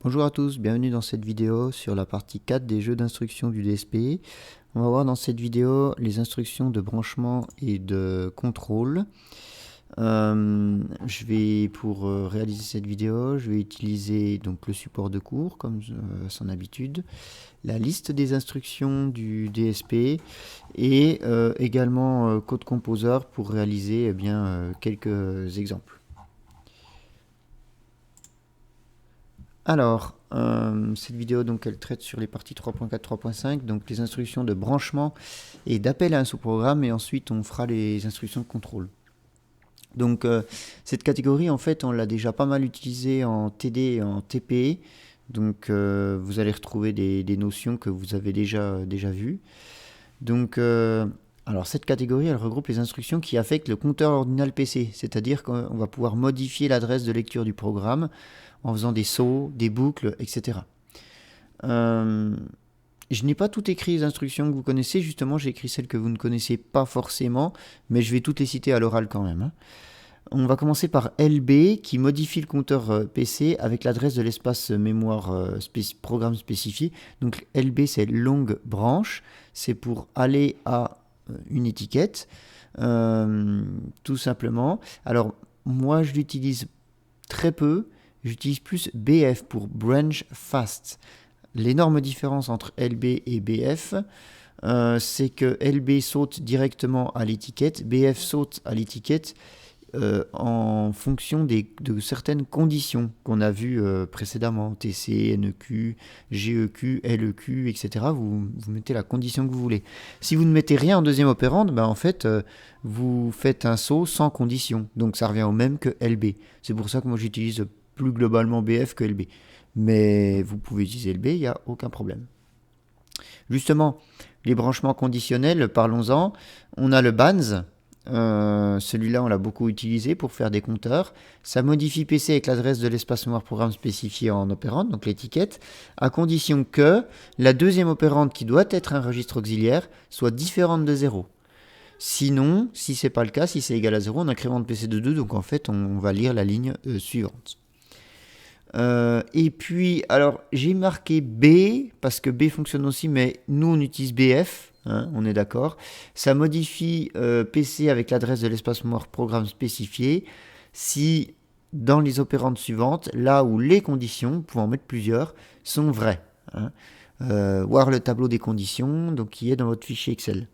Bonjour à tous, bienvenue dans cette vidéo sur la partie 4 des jeux d'instruction du DSP. On va voir dans cette vidéo les instructions de branchement et de contrôle. Pour réaliser cette vidéo, je vais utiliser donc le support de cours comme son habitude, la liste des instructions du DSP et également Code Composer pour réaliser quelques exemples. Alors, cette vidéo donc elle traite sur les parties 3.4, 3.5, donc les instructions de branchement et d'appel à un sous-programme, et ensuite on fera les instructions de contrôle. Donc cette catégorie en fait on l'a déjà pas mal utilisée en TD et en TPE, donc vous allez retrouver des notions que vous avez déjà vues. Donc alors cette catégorie elle regroupe les instructions qui affectent le compteur ordinal PC, c'est-à-dire qu'on va pouvoir modifier l'adresse de lecture du programme en faisant des sauts, des boucles, etc. Je n'ai pas tout écrit les instructions que vous connaissez, justement j'ai écrit celles que vous ne connaissez pas forcément, mais je vais toutes les citer à l'oral quand même, hein. On va commencer par LB qui modifie le compteur PC avec l'adresse de l'espace mémoire programme spécifié. Donc LB c'est longue branche, c'est pour aller à une étiquette, tout simplement. Alors moi je l'utilise très peu, j'utilise plus BF pour branch fast. L'énorme différence entre LB et BF, c'est que LB saute directement à l'étiquette, BF saute à l'étiquette en fonction de certaines conditions qu'on a vues précédemment, TC, NEQ, GEQ, LEQ, etc. Vous mettez la condition que vous voulez. Si vous ne mettez rien en deuxième opérande, en fait, vous faites un saut sans condition. Donc ça revient au même que LB. C'est pour ça que moi j'utilise plus globalement BF que LB. Mais vous pouvez utiliser LB, il n'y a aucun problème. Justement, les branchements conditionnels, parlons-en. On a le BANS. Celui-là, on l'a beaucoup utilisé pour faire des compteurs. Ça modifie PC avec l'adresse de l'espace mémoire programme spécifié en opérande, donc l'étiquette, à condition que la deuxième opérande, qui doit être un registre auxiliaire, soit différente de 0. Sinon, si c'est pas le cas, si c'est égal à 0, on incrémente PC de 2, donc en fait, on va lire la ligne suivante. Et puis, alors, j'ai marqué B, parce que B fonctionne aussi, mais nous, on utilise BF, hein, on est d'accord. Ça modifie PC avec l'adresse de l'espace mémoire programme spécifié si, dans les opérandes suivantes, là où les conditions, vous pouvez en mettre plusieurs, sont vraies, hein. Voir le tableau des conditions, donc qui est dans votre fichier Excel.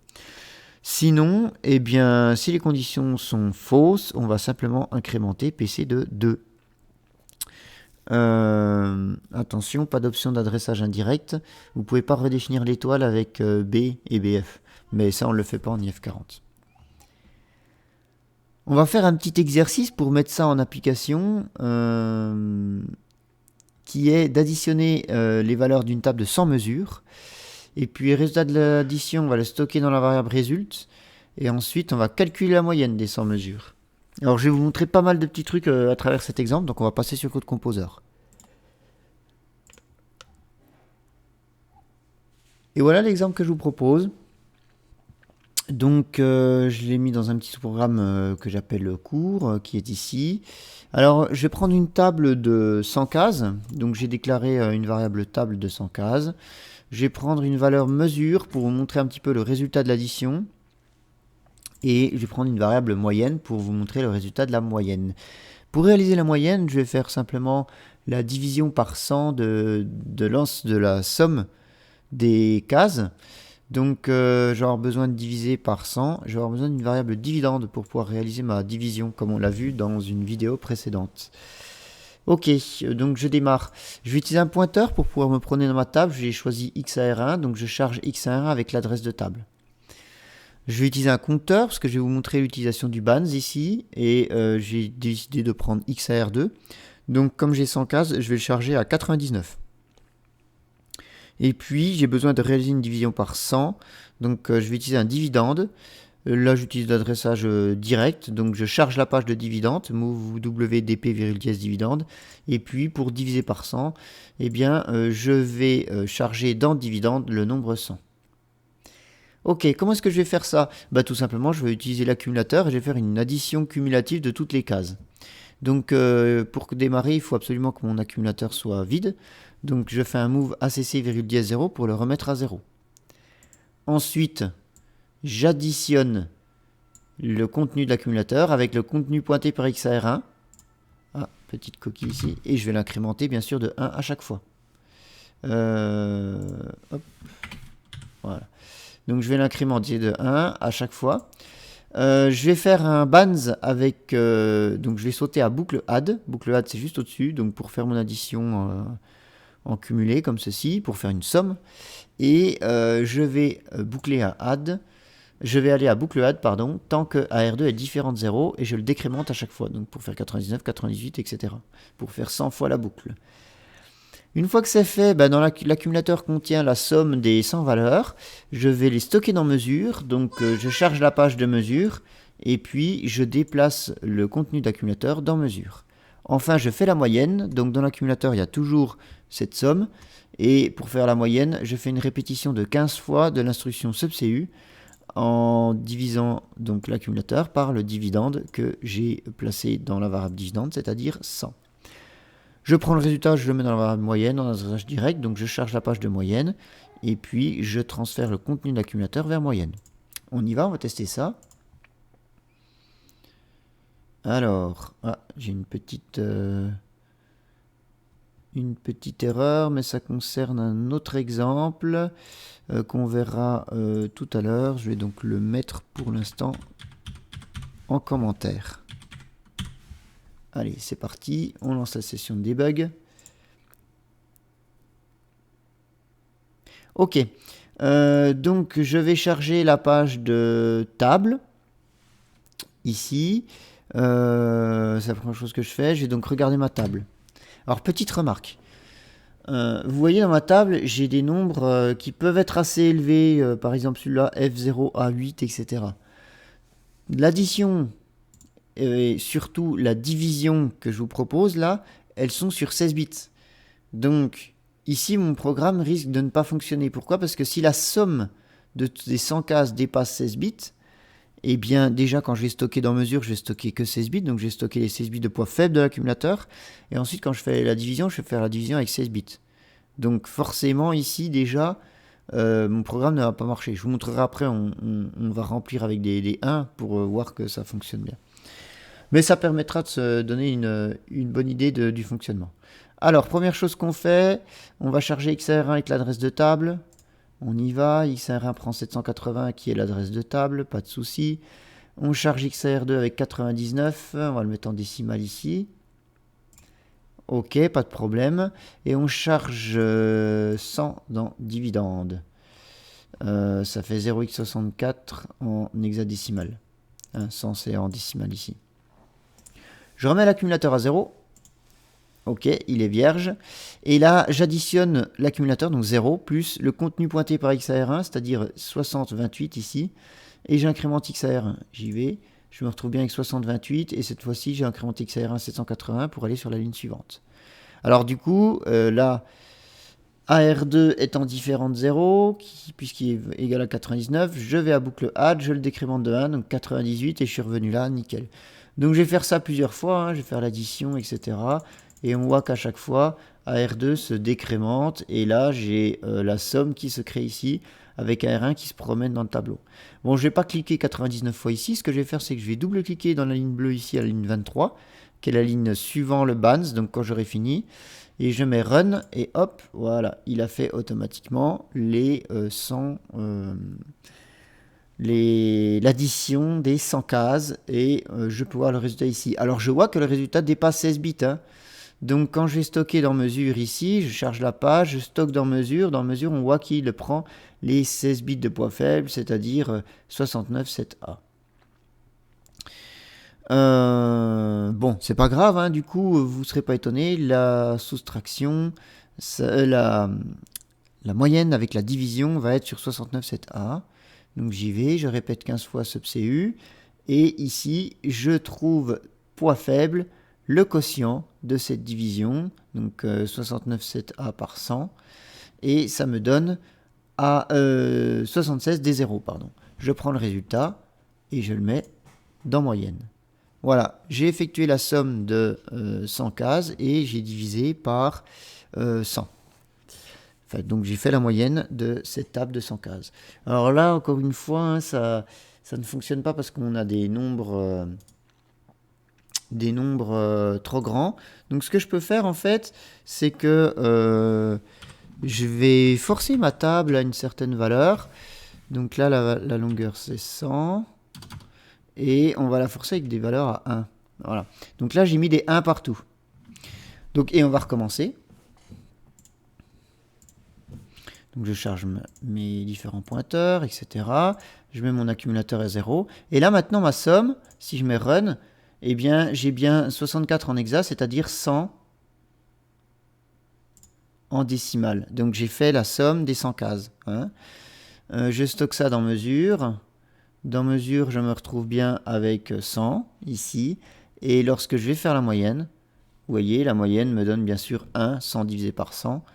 Sinon, eh bien, si les conditions sont fausses, on va simplement incrémenter PC de 2. Attention, pas d'option d'adressage indirect. Vous ne pouvez pas redéfinir l'étoile avec B et BF. Mais ça, on ne le fait pas en IF40. On va faire un petit exercice pour mettre ça en application, qui est d'additionner les valeurs d'une table de 100 mesures. Et puis, le résultat de l'addition, on va le stocker dans la variable résulte. Et ensuite, on va calculer la moyenne des 100 mesures. Alors, je vais vous montrer pas mal de petits trucs à travers cet exemple. Donc, on va passer sur Code Composer. Et voilà l'exemple que je vous propose. Donc je l'ai mis dans un petit sous-programme que j'appelle cours, qui est ici. Alors je vais prendre une table de 100 cases. Donc j'ai déclaré une variable table de 100 cases. Je vais prendre une valeur mesure pour vous montrer un petit peu le résultat de l'addition. Et je vais prendre une variable moyenne pour vous montrer le résultat de la moyenne. Pour réaliser la moyenne, je vais faire simplement la division par 100 de la somme des cases. Donc je vais avoir besoin de diviser par 100, je vais avoir besoin d'une variable dividende pour pouvoir réaliser ma division, comme on l'a vu dans une vidéo précédente. Ok, donc je démarre. Je vais utiliser un pointeur pour pouvoir me promener dans ma table. J'ai choisi XAR1, donc je charge XAR1 avec l'adresse de table. Je vais utiliser un compteur parce que je vais vous montrer l'utilisation du BANS ici, et j'ai décidé de prendre XAR2. Donc comme j'ai 100 cases, je vais le charger à 99. Et puis j'ai besoin de réaliser une division par 100, donc je vais utiliser un dividende. Là j'utilise l'adressage direct, donc je charge la page de dividende, move wdp dividende, et puis pour diviser par 100, eh bien je vais charger dans dividende le nombre 100. Ok, comment est-ce que je vais faire ça? Tout simplement je vais utiliser l'accumulateur et je vais faire une addition cumulative de toutes les cases. Donc pour démarrer, il faut absolument que mon accumulateur soit vide. Donc je fais un move ACC,0 pour le remettre à 0. Ensuite, j'additionne le contenu de l'accumulateur avec le contenu pointé par XAR1. Ah, petite coquille ici. Et je vais l'incrémenter bien sûr de 1 à chaque fois. Hop. Voilà. Donc je vais l'incrémenter de 1 à chaque fois. Je vais faire un bands avec... donc je vais sauter à boucle add. Boucle add c'est juste au-dessus. Donc pour faire mon addition en cumulé comme ceci. Pour faire une somme. Et je vais boucler à add. Je vais aller à boucle add, pardon, tant que AR2 est différent de 0 et je le décrémente à chaque fois. Donc pour faire 99, 98, etc. Pour faire 100 fois la boucle. Une fois que c'est fait, dans l'accumulateur contient la somme des 100 valeurs. Je vais les stocker dans mesure. Donc je charge la page de mesure et puis je déplace le contenu d'accumulateur dans mesure. Enfin, je fais la moyenne. Donc dans l'accumulateur, il y a toujours cette somme. Et pour faire la moyenne, je fais une répétition de 15 fois de l'instruction subcu en divisant donc l'accumulateur par le dividende que j'ai placé dans la variable dividende, c'est-à-dire 100. Je prends le résultat, je le mets dans la variable moyenne, dans l'adressage direct, donc je charge la page de moyenne, et puis je transfère le contenu de l'accumulateur vers moyenne. On y va, on va tester ça. Alors, j'ai une petite erreur, mais ça concerne un autre exemple qu'on verra tout à l'heure. Je vais donc le mettre pour l'instant en commentaire. Allez, c'est parti, on lance la session de debug. Ok, donc je vais charger la page de table, ici. C'est la première chose que je fais, je vais donc regarder ma table. Alors, petite remarque. Vous voyez dans ma table, j'ai des nombres qui peuvent être assez élevés, par exemple celui-là, F0, A8, etc. L'addition et surtout la division que je vous propose là, elles sont sur 16 bits. Donc ici, mon programme risque de ne pas fonctionner. Pourquoi? Parce que si la somme des 100 cases dépasse 16 bits, eh bien déjà quand je vais stocker dans mesure, je vais stocker que 16 bits, donc je vais stocker les 16 bits de poids faible de l'accumulateur, et ensuite quand je fais la division, je vais faire la division avec 16 bits. Donc forcément ici déjà, mon programme ne va pas marcher. Je vous montrerai après, on va remplir avec des 1 pour voir que ça fonctionne bien. Mais ça permettra de se donner une bonne idée du fonctionnement. Alors, première chose qu'on fait, on va charger XAR1 avec l'adresse de table. On y va, XAR1 prend 780 qui est l'adresse de table, pas de souci. On charge XAR2 avec 99, on va le mettre en décimale ici. Ok, pas de problème. Et on charge 100 dans dividende. Ça fait 0x64 en hexadécimal. 100 c'est en décimale ici. Je remets l'accumulateur à 0. Ok, il est vierge. Et là, j'additionne l'accumulateur, donc 0, plus le contenu pointé par XAR1, c'est-à-dire 60, 28 ici. Et j'incrémente XAR1. J'y vais. Je me retrouve bien avec 60, 28. Et cette fois-ci, j'ai incrémenté XAR1 780 pour aller sur la ligne suivante. Alors du coup, là, AR2 étant différent de 0, puisqu'il est égal à 99, je vais à boucle add, je le décrémente de 1, donc 98, et je suis revenu là, nickel. Donc je vais faire ça plusieurs fois, je vais faire l'addition, etc. Et on voit qu'à chaque fois, AR2 se décrémente, et là j'ai la somme qui se crée ici, avec AR1 qui se promène dans le tableau. Bon, je ne vais pas cliquer 99 fois ici, ce que je vais faire, c'est que je vais double-cliquer dans la ligne bleue ici, à la ligne 23, qui est la ligne suivant le bands, donc quand j'aurai fini, et je mets run, et hop, voilà, il a fait automatiquement l'addition des 100 cases, et je peux voir le résultat ici. Alors je vois que le résultat dépasse 16 bits, donc quand je vais stocker dans mesure ici, je charge la page, je stocke dans mesure on voit qu'il prend les 16 bits de poids faible, c'est-à-dire 69 7A. Bon, c'est pas grave, du coup, vous ne serez pas étonné, la soustraction, la moyenne avec la division va être sur 69 7A. Donc j'y vais, je répète 15 fois subcu, et ici, je trouve poids faible, le quotient de cette division, donc 69 7A par 100, et ça me donne à 76 des 0, pardon. Je prends le résultat et je le mets dans moyenne. Voilà, j'ai effectué la somme de 100 cases et j'ai divisé par 100. Enfin, donc j'ai fait la moyenne de cette table de 100 cases. Alors là, encore une fois, hein, ça ne fonctionne pas parce qu'on a des nombres trop grands. Donc ce que je peux faire en fait, c'est que je vais forcer ma table à une certaine valeur. Donc là, la longueur c'est 100. Et on va la forcer avec des valeurs à 1. Voilà. Donc là, j'ai mis des 1 partout. Donc, et on va recommencer. Donc je charge mes différents pointeurs, etc. Je mets mon accumulateur à 0. Et là, maintenant, ma somme, si je mets run, eh bien, j'ai bien 64 en hexa, c'est-à-dire 100 en décimale. Donc j'ai fait la somme des 100 cases. Hein. Je stocke ça dans mesure. Dans mesure, je me retrouve bien avec 100, ici. Et lorsque je vais faire la moyenne, vous voyez, la moyenne me donne bien sûr 1, 100 divisé par 100.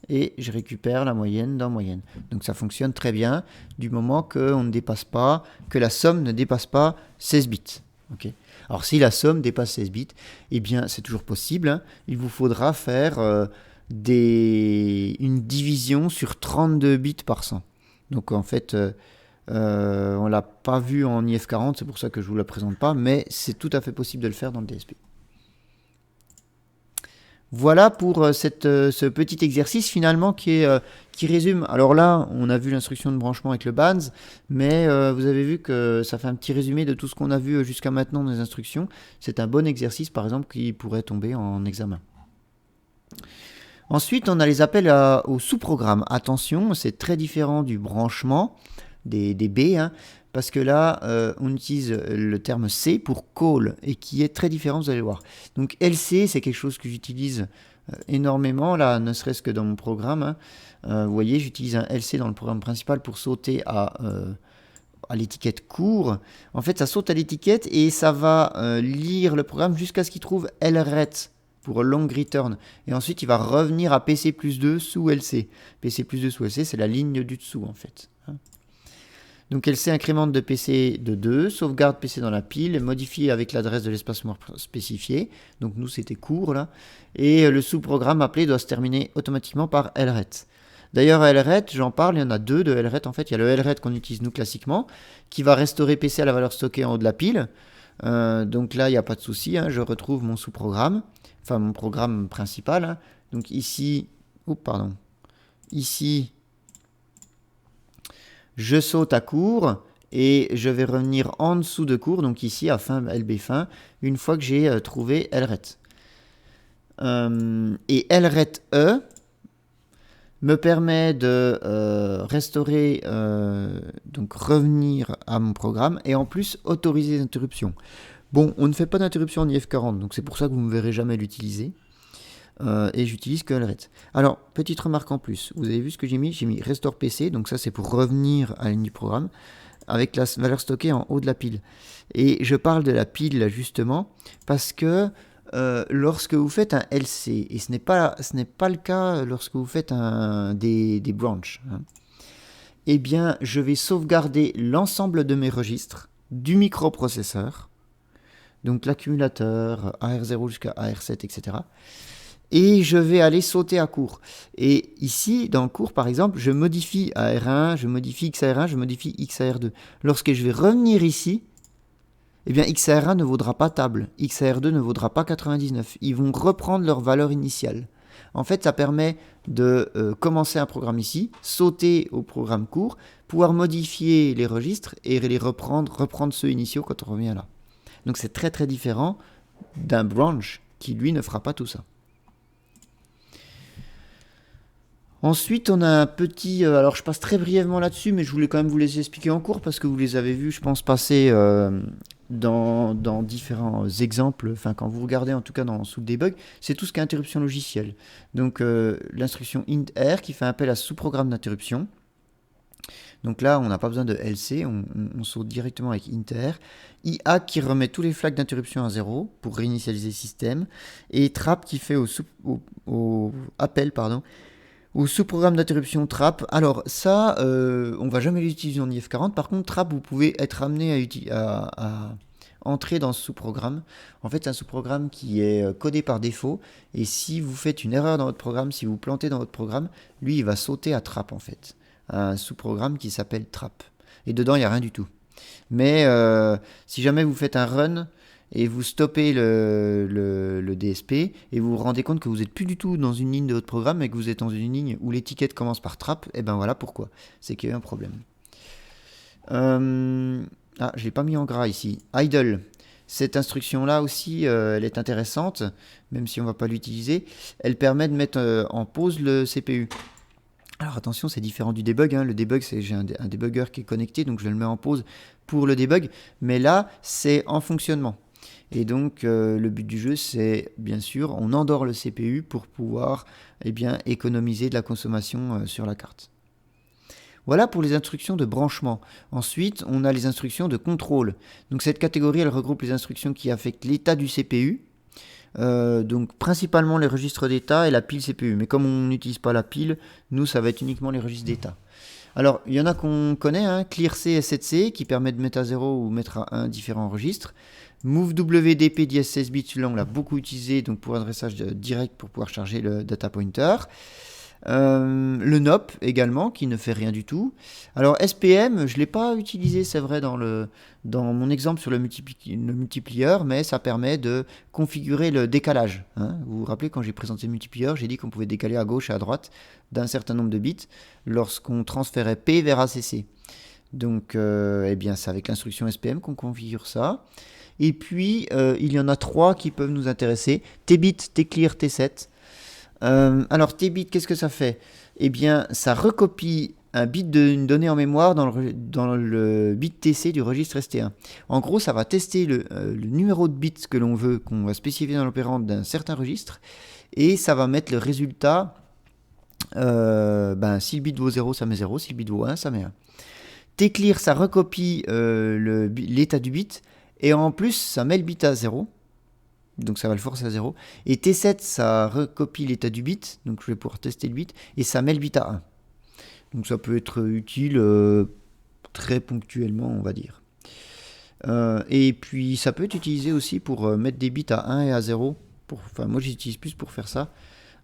Et je récupère la moyenne dans moyenne. Donc ça fonctionne très bien du moment que la somme ne dépasse pas 16 bits. Okay. Alors si la somme dépasse 16 bits, eh bien c'est toujours possible. Hein. Il vous faudra faire une division sur 32 bits par 100. Donc en fait, on ne l'a pas vu en IF40, c'est pour ça que je ne vous la présente pas, mais c'est tout à fait possible de le faire dans le DSP. Voilà pour ce petit exercice finalement qui résume. Alors là, on a vu l'instruction de branchement avec le BANS, mais vous avez vu que ça fait un petit résumé de tout ce qu'on a vu jusqu'à maintenant dans les instructions. C'est un bon exercice par exemple qui pourrait tomber en examen. Ensuite, on a les appels au sous-programme. Attention, c'est très différent du branchement des B, hein, parce que là, on utilise le terme C pour call, et qui est très différent, vous allez voir. Donc LC, c'est quelque chose que j'utilise énormément, là, ne serait-ce que dans mon programme. Hein. Vous voyez, j'utilise un LC dans le programme principal pour sauter à l'étiquette court. En fait, ça saute à l'étiquette et ça va lire le programme jusqu'à ce qu'il trouve LRET pour long return. Et ensuite, il va revenir à PC plus 2 sous LC. PC plus 2 sous LC, c'est la ligne du dessous, en fait. Donc LC incrémente de PC de 2, sauvegarde PC dans la pile, modifie avec l'adresse de l'espace mémoire spécifié. Donc nous, c'était court, là. Et le sous-programme appelé doit se terminer automatiquement par LRET. D'ailleurs, LRET, j'en parle, il y en a deux de LRET, en fait. Il y a le LRET qu'on utilise, nous, classiquement, qui va restaurer PC à la valeur stockée en haut de la pile. Donc là, il n'y a pas de souci, hein, je retrouve mon sous-programme, enfin mon programme principal. Hein. Donc ici, ici, je saute à court et je vais revenir en dessous de court, donc ici à fin LB fin, une fois que j'ai trouvé LRET. Et LRET E me permet de restaurer, donc revenir à mon programme et en plus autoriser les interruptions. Bon, on ne fait pas d'interruption en IF40, donc c'est pour ça que vous ne me verrez jamais l'utiliser. Et j'utilise que LRET. Alors, petite remarque en plus, vous avez vu ce que j'ai mis restore PC, donc ça c'est pour revenir à la ligne du programme, avec la valeur stockée en haut de la pile. Et je parle de la pile justement, parce que lorsque vous faites un LC, et ce n'est pas le cas lorsque vous faites des branches, hein, eh bien je vais sauvegarder l'ensemble de mes registres du microprocesseur, donc l'accumulateur, AR0 jusqu'à AR7, etc., et je vais aller sauter à court. Et ici, dans le cours, par exemple, je modifie AR1, je modifie XAR1, je modifie XAR2. Lorsque je vais revenir ici, eh bien XAR1 ne vaudra pas table, XAR2 ne vaudra pas 99. Ils vont reprendre leur valeur initiale. En fait, ça permet de commencer un programme ici, sauter au programme court, pouvoir modifier les registres et les reprendre ceux initiaux quand on revient là. Donc c'est très très différent d'un branch qui lui ne fera pas tout ça. Ensuite, on a un petit... alors, je passe très brièvement là-dessus, mais je voulais quand même vous les expliquer en cours, parce que vous les avez vus, je pense, passer dans différents exemples. Enfin, quand vous regardez, en tout cas, sous le debug, c'est tout ce qui est interruption logicielle. Donc, l'instruction int_r qui fait appel à sous-programme d'interruption. Donc là, on n'a pas besoin de LC, on saute directement avec int_r. IA qui remet tous les flags d'interruption à 0 pour réinitialiser le système. Et trap qui fait appel, ou sous-programme d'interruption trap. Alors ça, on va jamais l'utiliser en IF40. Par contre, trap, vous pouvez être amené entrer dans ce sous-programme. En fait, c'est un sous-programme qui est codé par défaut. Et si vous faites une erreur dans votre programme, si vous plantez dans votre programme, lui, il va sauter à trap en fait. Un sous-programme qui s'appelle trap. Et dedans, il n'y a rien du tout. Mais si jamais vous faites un run et vous stoppez le DSP et vous vous rendez compte que vous n'êtes plus du tout dans une ligne de votre programme, mais que vous êtes dans une ligne où l'étiquette commence par trap, et ben voilà pourquoi. C'est qu'il y a eu un problème. Je ne l'ai pas mis en gras ici. Idle. Cette instruction-là aussi, elle est intéressante, même si on ne va pas l'utiliser. Elle permet de mettre en pause le CPU. Alors attention, c'est différent du debug. Le debug, j'ai un debugger qui est connecté, donc je le mets en pause pour le debug. Mais là, c'est en fonctionnement. Et donc, le but du jeu, c'est bien sûr, on endort le CPU pour pouvoir économiser de la consommation sur la carte. Voilà pour les instructions de branchement. Ensuite, on a les instructions de contrôle. Donc cette catégorie, elle regroupe les instructions qui affectent l'état du CPU. Donc principalement les registres d'état et la pile CPU. Mais comme on n'utilise pas la pile, nous, ça va être uniquement les registres d'état. Alors, il y en a qu'on connaît, clearc et setc, qui permet de mettre à 0 ou mettre à 1 différents registres. Move WDP 16 bits, celui-là on l'a beaucoup utilisé donc pour adressage direct pour pouvoir charger le data pointer. Le NOP également qui ne fait rien du tout. Alors SPM, je ne l'ai pas utilisé, c'est vrai, dans mon exemple sur le multiplier, mais ça permet de configurer le décalage. Vous vous rappelez, quand j'ai présenté le multiplier, j'ai dit qu'on pouvait décaler à gauche et à droite d'un certain nombre de bits lorsqu'on transférait P vers ACC. Donc c'est avec l'instruction SPM qu'on configure ça. Et puis, il y en a 3 qui peuvent nous intéresser. Tbit, tclear, t7. Alors, tbit, qu'est-ce que ça fait? Eh bien, ça recopie un bit d'une donnée en mémoire dans le bit TC du registre ST1. En gros, ça va tester le numéro de bits que l'on veut, qu'on va spécifier dans l'opérand d'un certain registre. Et ça va mettre le résultat. Si le bit vaut 0, ça met 0. Si le bit vaut 1, ça met 1. Tclear, ça recopie l'état du bit. Et en plus, ça met le bit à 0. Donc ça va le forcer à 0. Et T7, ça recopie l'état du bit. Donc je vais pouvoir tester le bit. Et ça met le bit à 1. Donc ça peut être utile très ponctuellement, on va dire. Et puis ça peut être utilisé aussi pour mettre des bits à 1 et à 0. Moi j'utilise plus pour faire ça.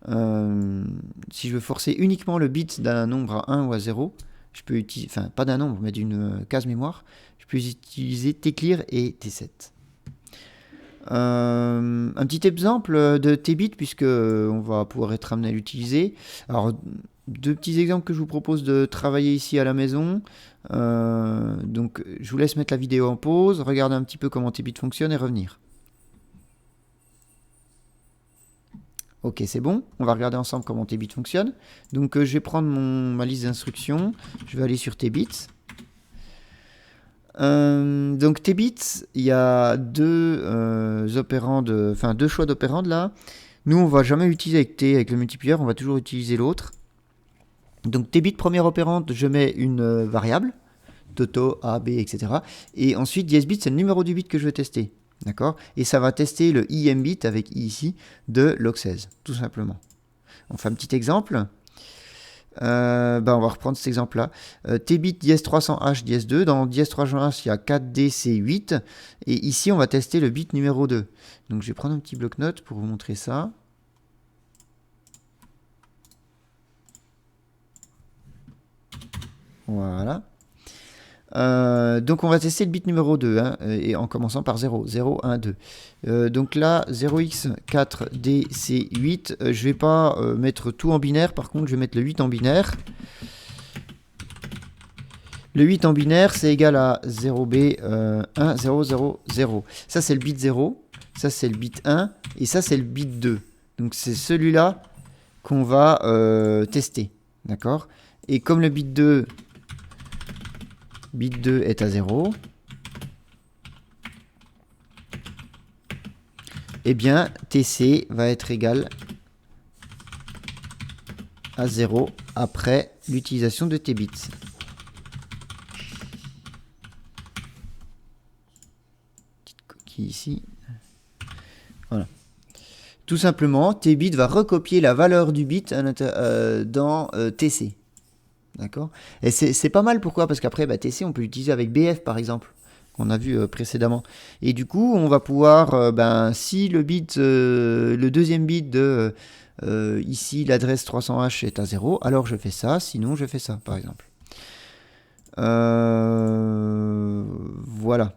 Si je veux forcer uniquement le bit d'un nombre à 1 ou à 0, je peux utiliser, pas d'un nombre, mais d'une case mémoire, je peux utiliser tclear et t7. Un petit exemple de tbit, puisque on va pouvoir être amené à l'utiliser. Alors, 2 petits exemples que je vous propose de travailler ici à la maison. Donc, je vous laisse mettre la vidéo en pause, regarder un petit peu comment tbit fonctionne et revenir. Ok, c'est bon. On va regarder ensemble comment tbit fonctionne. Donc, je vais prendre ma liste d'instructions. Je vais aller sur tbit. Donc tbit, il y a deux choix d'opérandes là. Nous, on va jamais utiliser avec t, avec le multiplier, on va toujours utiliser l'autre. Donc tbit, première opérande, je mets une variable, toto, a, b, etc. Et ensuite, dièse-bit, c'est le numéro du bit que je vais tester. D'accord? Et ça va tester le im-bit avec i ici de log16, tout simplement. On fait un petit exemple. On va reprendre cet exemple-là. Tbit dièse 300H dièse 2. Dans dièse 300H, il y a 4D, C8. Et ici, on va tester le bit numéro 2. Donc, je vais prendre un petit bloc-notes pour vous montrer ça. Voilà. Donc, on va tester le bit numéro 2, et en commençant par 0. 0, 1, 2. Donc là, 0x4dc8. Je vais pas mettre tout en binaire. Par contre, je vais mettre le 8 en binaire. Le 8 en binaire, c'est égal à 0b, 1, 0, 0, 0. Ça, c'est le bit 0. Ça, c'est le bit 1. Et ça, c'est le bit 2. Donc, c'est celui-là qu'on va tester. D'accord? Et comme le bit 2 est à 0, eh bien, TC va être égal à 0 après l'utilisation de tbit. Petite coquille ici. Voilà. Tout simplement, tbit va recopier la valeur du bit dans TC. D'accord? Et c'est pas mal, pourquoi? Parce qu'après, TC, on peut l'utiliser avec BF, par exemple, qu'on a vu précédemment. Et du coup, on va pouvoir, si le deuxième bit de ici l'adresse 300H est à 0, alors je fais ça, sinon je fais ça, par exemple. Voilà.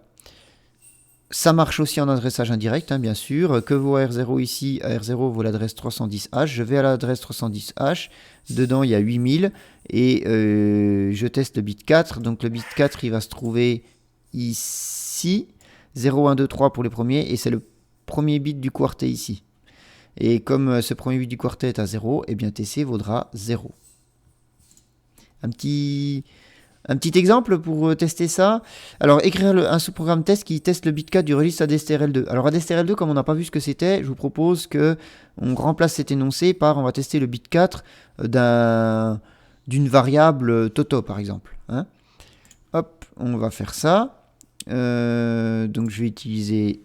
Ça marche aussi en adressage indirect, bien sûr. Que vaut AR0 ici? AR0 vaut l'adresse 310H. Je vais à l'adresse 310H. Dedans, il y a 8000. Et je teste le bit 4. Donc le bit 4, il va se trouver ici. 0, 1, 2, 3 pour les premiers. Et c'est le premier bit du quartet ici. Et comme ce premier bit du quartet est à 0, eh bien TC vaudra 0. Un petit exemple pour tester ça. Alors, écrire un sous-programme test qui teste le bit 4 du registre ADSTRL2. Alors, ADSTRL2, comme on n'a pas vu ce que c'était, je vous propose qu'on remplace cet énoncé par, on va tester le bit 4 d'une variable Toto, par exemple. Hein. Hop, on va faire ça. Donc, je vais utiliser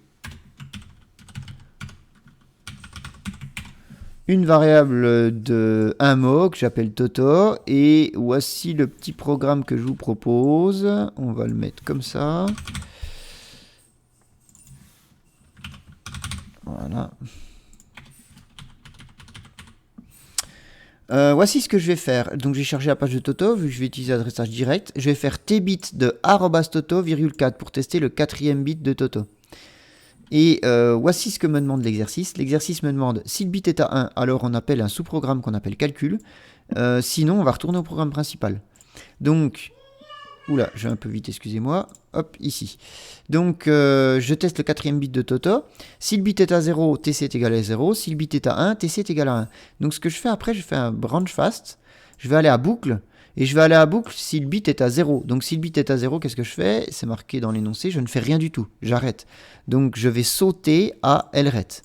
une variable de un mot que j'appelle Toto, et voici le petit programme que je vous propose. On va le mettre comme ça. Voilà. Voici ce que je vais faire. Donc j'ai chargé la page de Toto, vu que je vais utiliser l'adressage direct. Je vais faire tbit de @toto, 4 pour tester le 4e bit de Toto. Et voici ce que me demande l'exercice. L'exercice me demande, si le bit est à 1, alors on appelle un sous-programme qu'on appelle calcul. Sinon, on va retourner au programme principal. Donc, oula, je vais un peu vite, excusez-moi. Hop, ici. Donc, je teste le 4e bit de Toto. Si le bit est à 0, TC est égal à 0. Si le bit est à 1, TC est égal à 1. Donc, ce que je fais après, je fais un branch fast. Je vais aller à boucle. Et je vais aller à boucle si le bit est à 0. Donc si le bit est à 0, qu'est-ce que je fais? C'est marqué dans l'énoncé, je ne fais rien du tout. J'arrête. Donc je vais sauter à LRET.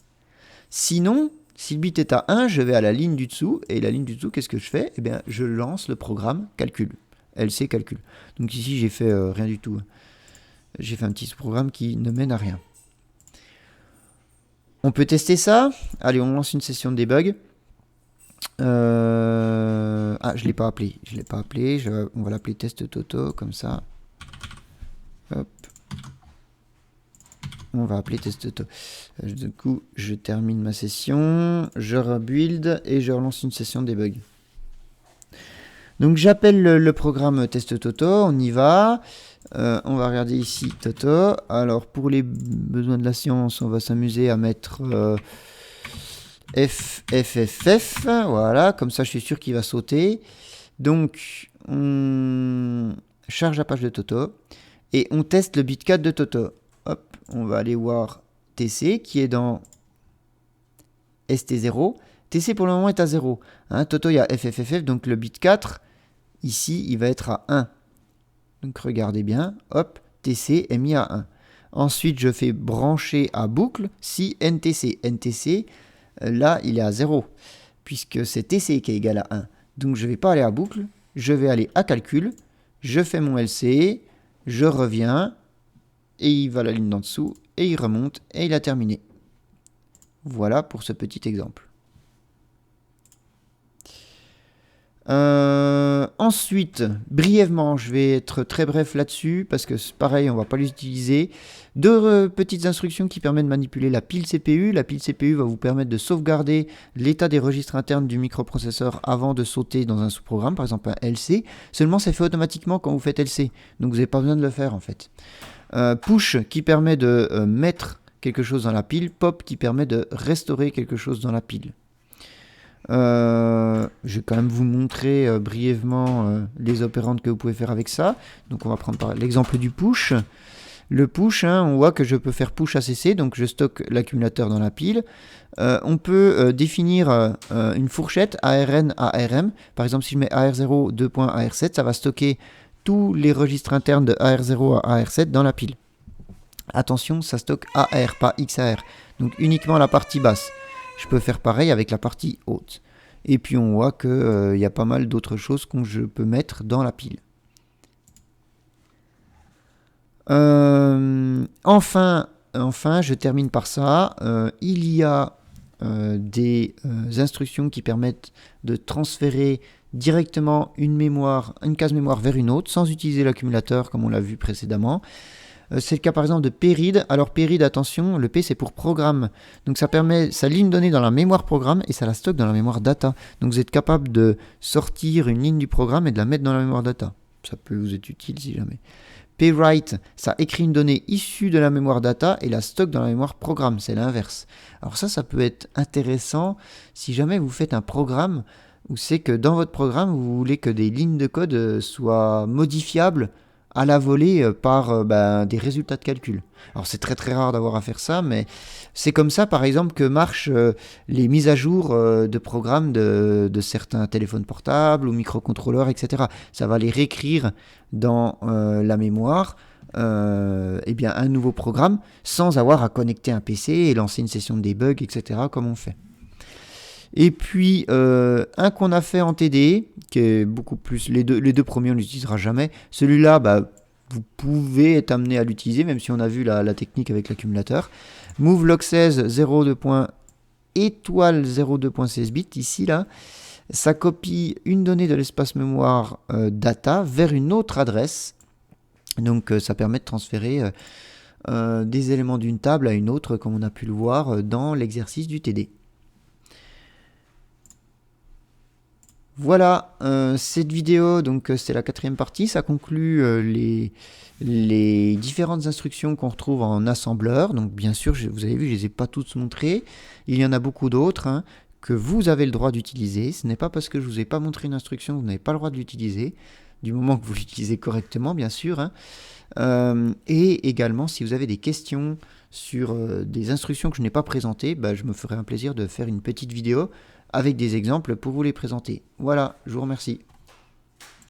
Sinon, si le bit est à 1, je vais à la ligne du dessous. Et la ligne du dessous, qu'est-ce que je fais? Eh bien, je lance le programme calcul. LC calcul. Donc ici, j'ai fait rien du tout. J'ai fait un petit sous-programme qui ne mène à rien. On peut tester ça. Allez, on lance une session de debug. Je l'ai pas appelé. On va l'appeler test Toto comme ça. Hop. On va appeler test Toto. Du coup, je termine ma session, je rebuild et je relance une session de debug. Donc j'appelle le programme test Toto. On y va. On va regarder ici Toto. Alors pour les besoins de la science, on va s'amuser à mettre FFFF, voilà, comme ça je suis sûr qu'il va sauter. Donc on charge la page de Toto et on teste le bit 4 de Toto. Hop, on va aller voir TC qui est dans ST0. TC pour le moment est à 0. Hein, Toto il y a FFFF, donc le bit 4, ici il va être à 1. Donc regardez bien, hop, TC est mis à 1. Ensuite je fais brancher à boucle si NTC. NTC, là, il est à 0, puisque c'est TC qui est égal à 1. Donc, je ne vais pas aller à boucle, je vais aller à calcul, je fais mon LC, je reviens, et il va à la ligne d'en dessous, et il remonte, et il a terminé. Voilà pour ce petit exemple. Ensuite, brièvement, je vais être très bref là-dessus, parce que c'est pareil, on ne va pas l'utiliser. Deux petites instructions qui permettent de manipuler la pile CPU. La pile CPU va vous permettre de sauvegarder l'état des registres internes du microprocesseur avant de sauter dans un sous-programme, par exemple un LC. Seulement, c'est fait automatiquement quand vous faites LC, donc vous n'avez pas besoin de le faire en fait. Push qui permet de mettre quelque chose dans la pile. Pop qui permet de restaurer quelque chose dans la pile. Je vais quand même vous montrer brièvement les opérandes que vous pouvez faire avec ça. Donc on va prendre l'exemple du push. Le push, on voit que je peux faire push ACC, donc je stocke l'accumulateur dans la pile. On peut définir une fourchette ARN ARM. Par exemple, si je mets AR0 2.AR7, ça va stocker tous les registres internes de AR0 à AR7 dans la pile. Attention, ça stocke AR, pas XAR. Donc uniquement la partie basse. Je peux faire pareil avec la partie haute. Et puis on voit qu'il y a pas mal d'autres choses que je peux mettre dans la pile. Enfin, je termine par ça. Il y a des instructions qui permettent de transférer directement une case mémoire vers une autre sans utiliser l'accumulateur comme on l'a vu précédemment. C'est le cas par exemple de PRID. Alors PRID, attention, le P c'est pour programme. Donc ça permet, ça lit une donnée dans la mémoire programme et ça la stocke dans la mémoire data. Donc vous êtes capable de sortir une ligne du programme et de la mettre dans la mémoire data. Ça peut vous être utile si jamais. PWrite, ça écrit une donnée issue de la mémoire data et la stocke dans la mémoire programme. C'est l'inverse. Alors ça peut être intéressant si jamais vous faites un programme où c'est que dans votre programme, vous voulez que des lignes de code soient modifiables à la volée par des résultats de calcul. Alors c'est très très rare d'avoir à faire ça, mais c'est comme ça par exemple que marchent les mises à jour de programmes de certains téléphones portables ou microcontrôleurs, etc. Ça va les réécrire dans la mémoire, un nouveau programme sans avoir à connecter un PC et lancer une session de debug, etc. comme on fait. Et puis, un qu'on a fait en TD, qui est beaucoup plus... Les deux premiers, on ne l'utilisera jamais. Celui-là, vous pouvez être amené à l'utiliser, même si on a vu la technique avec l'accumulateur. Move log16 0.2.16 bits, ici, là. Ça copie une donnée de l'espace mémoire data vers une autre adresse. Donc, ça permet de transférer des éléments d'une table à une autre, comme on a pu le voir dans l'exercice du TD. Voilà, cette vidéo, donc c'est la 4e partie, ça conclut les différentes instructions qu'on retrouve en assembleur. Donc bien sûr, vous avez vu, je ne les ai pas toutes montrées. Il y en a beaucoup d'autres que vous avez le droit d'utiliser. Ce n'est pas parce que je ne vous ai pas montré une instruction que vous n'avez pas le droit de l'utiliser, du moment que vous l'utilisez correctement, bien sûr. Et également, si vous avez des questions sur des instructions que je n'ai pas présentées, je me ferai un plaisir de faire une petite vidéo avec des exemples pour vous les présenter. Voilà, je vous remercie.